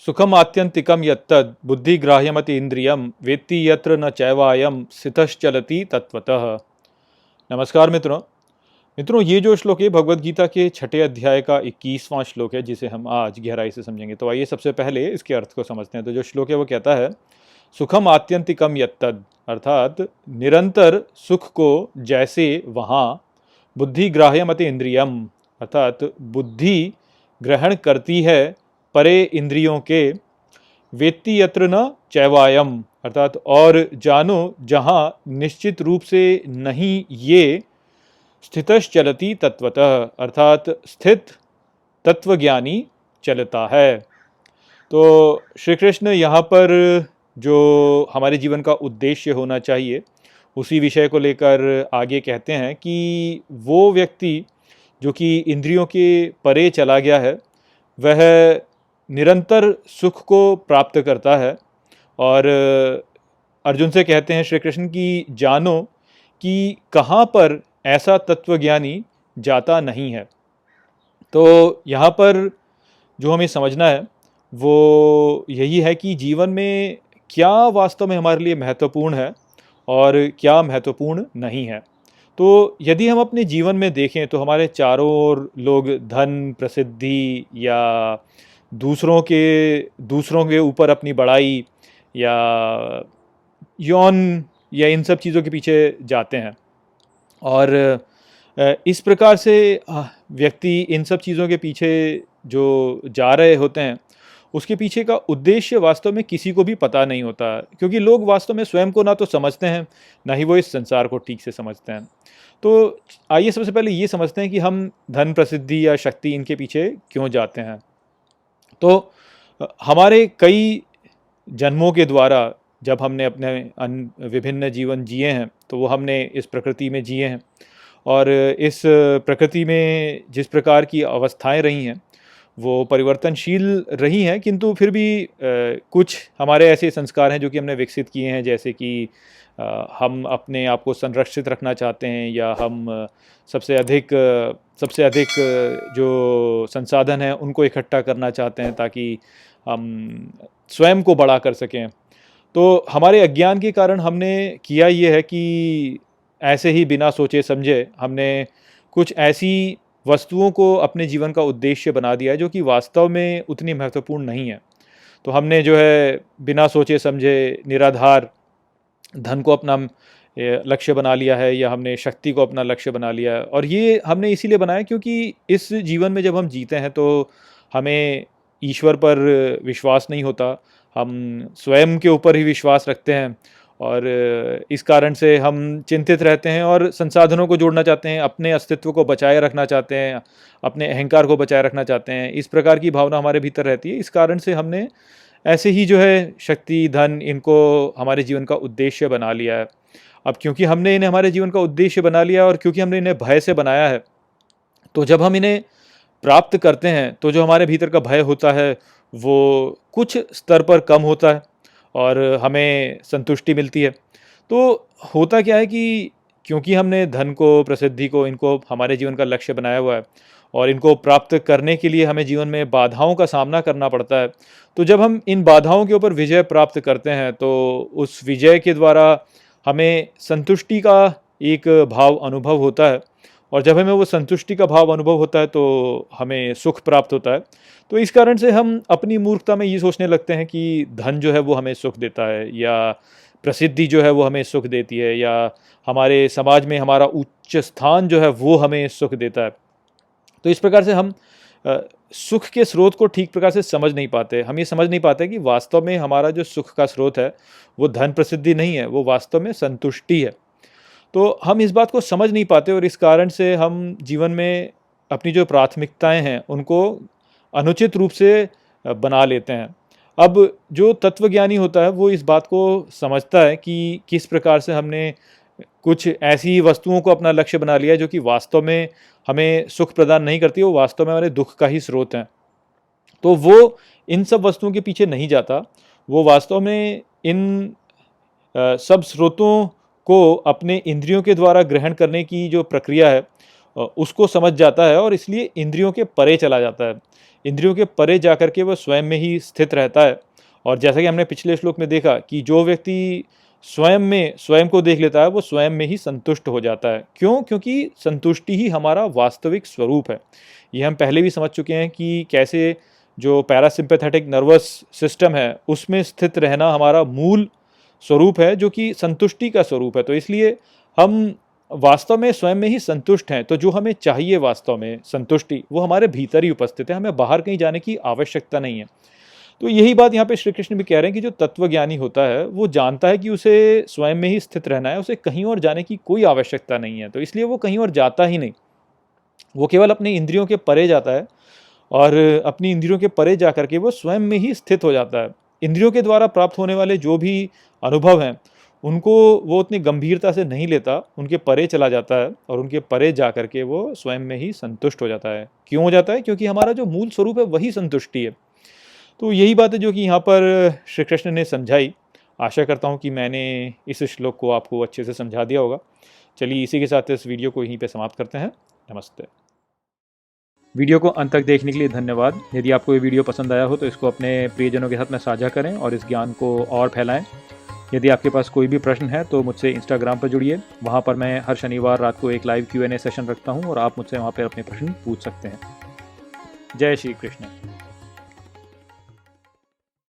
सुखम आत्यंतिकम यत्तद बुद्धिग्राह्यमति इंद्रियम वेत्ति यत्र न चैवायम स्थितश्चलति तत्वतः। नमस्कार मित्रों। ये जो श्लोक है भगवद गीता के छठे अध्याय का 21वां श्लोक है, जिसे हम आज गहराई से समझेंगे। तो आइए सबसे पहले इसके अर्थ को समझते हैं। तो जो श्लोक है वो कहता है, सुखम आत्यंतिकम यत्तद, अर्थात निरंतर सुख को जैसे वहाँ, बुद्धिग्राह्यमति इंद्रियम, अर्थात बुद्धि ग्रहण करती है परे इंद्रियों के, वेत्ति यत्र न चैवायम, अर्थात और जानो जहाँ निश्चित रूप से नहीं ये, स्थितश्चलति तत्वतः, अर्थात स्थित तत्वज्ञानी चलता है। तो श्री कृष्ण यहाँ पर जो हमारे जीवन का उद्देश्य होना चाहिए उसी विषय को लेकर आगे कहते हैं कि वो व्यक्ति जो कि इंद्रियों के परे चला गया है वह निरंतर सुख को प्राप्त करता है। और अर्जुन से कहते हैं श्री कृष्ण की जानो कि कहाँ पर ऐसा तत्वज्ञानी जाता नहीं है। तो यहाँ पर जो हमें समझना है वो यही है कि जीवन में क्या वास्तव में हमारे लिए महत्वपूर्ण है और क्या महत्वपूर्ण नहीं है। तो यदि हम अपने जीवन में देखें तो हमारे चारों ओर लोग धन, प्रसिद्धि या दूसरों के ऊपर अपनी बड़ाई या यौन या इन सब चीज़ों के पीछे जाते हैं। और इस प्रकार से व्यक्ति इन सब चीज़ों के पीछे जो जा रहे होते हैं उसके पीछे का उद्देश्य वास्तव में किसी को भी पता नहीं होता, क्योंकि लोग वास्तव में स्वयं को ना तो समझते हैं ना ही वो इस संसार को ठीक से समझते हैं। तो आइए सबसे पहले ये समझते हैं कि हम धन, प्रसिद्धि या शक्ति इनके पीछे क्यों जाते हैं। तो हमारे कई जन्मों के द्वारा जब हमने अपने विभिन्न जीवन जिए हैं तो वो हमने इस प्रकृति में जिए हैं, और इस प्रकृति में जिस प्रकार की अवस्थाएं रही हैं वो परिवर्तनशील रही हैं, किंतु फिर भी कुछ हमारे ऐसे संस्कार हैं जो कि हमने विकसित किए हैं, जैसे कि हम अपने आप को संरक्षित रखना चाहते हैं, या हम सबसे अधिक जो संसाधन हैं उनको इकट्ठा करना चाहते हैं ताकि हम स्वयं को बड़ा कर सकें। तो हमारे अज्ञान के कारण हमने किया ये है कि ऐसे ही बिना सोचे समझे हमने कुछ ऐसी वस्तुओं को अपने जीवन का उद्देश्य बना दिया है जो कि वास्तव में उतनी महत्वपूर्ण नहीं है। तो हमने जो है बिना सोचे समझे निराधार धन को अपना लक्ष्य बना लिया है, या हमने शक्ति को अपना लक्ष्य बना लिया है। और ये हमने इसीलिए बनाया क्योंकि इस जीवन में जब हम जीते हैं तो हमें ईश्वर पर विश्वास नहीं होता, हम स्वयं के ऊपर ही विश्वास रखते हैं, और इस कारण से हम चिंतित रहते हैं और संसाधनों को जोड़ना चाहते हैं, अपने अस्तित्व को बचाए रखना चाहते हैं, अपने अहंकार को बचाए रखना चाहते हैं। इस प्रकार की भावना हमारे भीतर रहती है। इस कारण से हमने ऐसे ही जो है शक्ति, धन, इनको हमारे जीवन का उद्देश्य बना लिया है। अब क्योंकि हमने इन्हें हमारे जीवन का उद्देश्य बना लिया और क्योंकि हमने इन्हें भय से बनाया है, तो जब हम इन्हें प्राप्त करते हैं तो जो हमारे भीतर का भय होता है वो कुछ स्तर पर कम होता है और हमें संतुष्टि मिलती है। तो होता क्या है कि क्योंकि हमने धन को, प्रसिद्धि को, इनको हमारे जीवन का लक्ष्य बनाया हुआ है और इनको प्राप्त करने के लिए हमें जीवन में बाधाओं का सामना करना पड़ता है। तो जब हम इन बाधाओं के ऊपर विजय प्राप्त करते हैं तो उस विजय के द्वारा हमें संतुष्टि का एक भाव अनुभव होता है, और जब हमें वो संतुष्टि का भाव अनुभव होता है तो हमें सुख प्राप्त होता है। तो इस कारण से हम अपनी मूर्खता में ये सोचने लगते हैं कि धन जो है वो हमें सुख देता है, या प्रसिद्धि जो है वो हमें सुख देती है, या हमारे समाज में हमारा उच्च स्थान जो है वो हमें सुख देता है। तो इस प्रकार से हम सुख के स्रोत को ठीक प्रकार से समझ नहीं पाते। हम ये समझ नहीं पाते कि वास्तव में हमारा जो सुख का स्रोत है वो धन, प्रसिद्धि नहीं है, वो वास्तव में संतुष्टि है। तो हम इस बात को समझ नहीं पाते और इस कारण से हम जीवन में अपनी जो प्राथमिकताएं हैं उनको अनुचित रूप से बना लेते हैं। अब जो तत्वज्ञानी होता है वो इस बात को समझता है कि किस प्रकार से हमने कुछ ऐसी वस्तुओं को अपना लक्ष्य बना लिया है जो कि वास्तव में हमें सुख प्रदान नहीं करती, वो वास्तव में हमारे दुख का ही स्रोत हैं। तो वो इन सब वस्तुओं के पीछे नहीं जाता, वो वास्तव में इन सब स्रोतों को अपने इंद्रियों के द्वारा ग्रहण करने की जो प्रक्रिया है उसको समझ जाता है और इसलिए इंद्रियों के परे चला जाता है। इंद्रियों के परे जाकर के वह स्वयं में ही स्थित रहता है। और जैसा कि हमने पिछले श्लोक में देखा कि जो व्यक्ति स्वयं में स्वयं को देख लेता है वो स्वयं में ही संतुष्ट हो जाता है। क्यों? क्योंकि संतुष्टि ही हमारा वास्तविक स्वरूप है। ये हम पहले भी समझ चुके हैं कि कैसे जो पैरासिम्पैथेटिक नर्वस सिस्टम है उसमें स्थित रहना हमारा मूल स्वरूप है, जो कि संतुष्टि का स्वरूप है। तो इसलिए हम वास्तव में स्वयं में ही संतुष्ट हैं। तो जो हमें चाहिए वास्तव में संतुष्टि, वो हमारे भीतर ही उपस्थित है, हमें बाहर कहीं जाने की आवश्यकता नहीं है। तो यही बात यहाँ पे श्री कृष्ण भी कह रहे हैं कि जो तत्वज्ञानी होता है वो जानता है कि उसे स्वयं में ही स्थित रहना है, उसे कहीं और जाने की कोई आवश्यकता नहीं है। तो इसलिए वो कहीं और जाता ही नहीं, वो केवल अपनी इंद्रियों के परे जाता है और अपनी इंद्रियों के परे जा करके वो स्वयं में ही स्थित हो जाता है। इंद्रियों के द्वारा प्राप्त होने वाले जो भी अनुभव हैं उनको वो उतनी गंभीरता से नहीं लेता, उनके परे चला जाता है और उनके परे जा करके वो स्वयं में ही संतुष्ट हो जाता है। क्यों हो जाता है? क्योंकि हमारा जो मूल स्वरूप है वही संतुष्टि है। तो यही बात है जो कि यहाँ पर श्री कृष्ण ने समझाई। आशा करता हूँ कि मैंने इस श्लोक को आपको अच्छे से समझा दिया होगा। चलिए इसी के साथ इस वीडियो को यहीं पे समाप्त करते हैं। नमस्ते। वीडियो को अंत तक देखने के लिए धन्यवाद। यदि आपको ये वीडियो पसंद आया हो तो इसको अपने प्रियजनों के साथ में साझा करें और इस ज्ञान को और फैलाएं। यदि आपके पास कोई भी प्रश्न है तो मुझसे इंस्टाग्राम पर जुड़िए। वहाँ पर मैं हर शनिवार रात को एक लाइव Q&A सेशन रखता हूँ और आप मुझसे वहाँ पर अपने प्रश्न पूछ सकते हैं। जय श्री कृष्ण।